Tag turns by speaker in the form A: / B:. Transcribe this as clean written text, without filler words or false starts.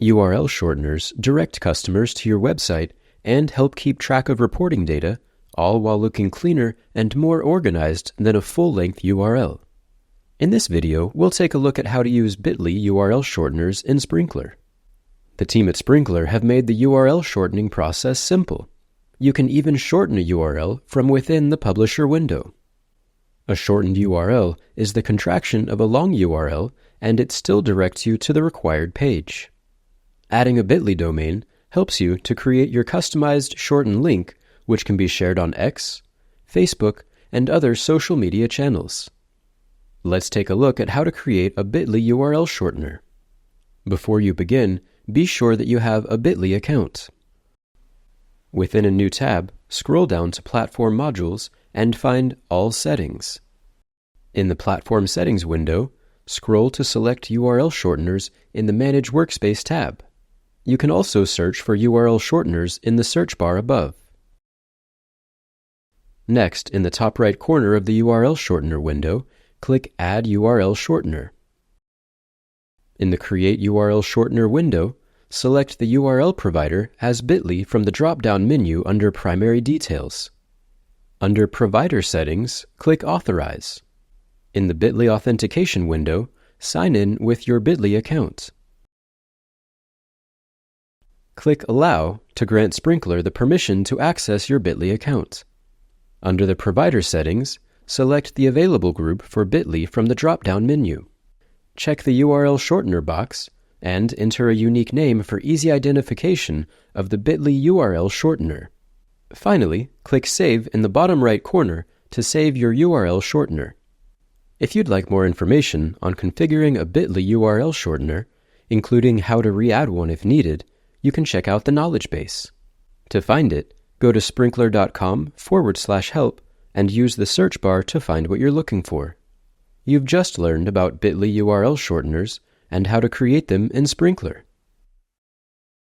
A: URL shorteners direct customers to your website and help keep track of reporting data, all while looking cleaner and more organized than a full-length URL. In this video, we'll take a look at how to use bit.ly URL shorteners in Sprinklr. The team at Sprinklr have made the URL shortening process simple. You can even shorten a URL from within the publisher window. A shortened URL is the contraction of a long URL, and it still directs you to the required page. Adding a bit.ly domain helps you to create your customized shortened link, which can be shared on X, Facebook, and other social media channels. Let's take a look at how to create a bit.ly URL shortener. Before you begin, be sure that you have a bit.ly account. Within a new tab, scroll down to Platform Modules and find All Settings. In the Platform Settings window, scroll to select URL shorteners in the Manage Workspace tab. You can also search for URL shorteners in the search bar above. Next, in the top right corner of the URL shortener window, click Add URL Shortener. In the Create URL Shortener window, select the URL provider as bit.ly from the drop-down menu under Primary Details. Under Provider Settings, click Authorize. In the bit.ly Authentication window, sign in with your bit.ly account. Click Allow to grant Sprinklr the permission to access your bit.ly account. Under the Provider Settings, select the Available group for bit.ly from the drop-down menu. Check the URL shortener box and enter a unique name for easy identification of the bit.ly URL shortener. Finally, click Save in the bottom right corner to save your URL shortener. If you'd like more information on configuring a bit.ly URL shortener, including how to re-add one if needed, you can check out the knowledge base. To find it, go to sprinkler.com/help and use the search bar to find what you're looking for. You've just learned about bit.ly URL shorteners and how to create them in Sprinklr.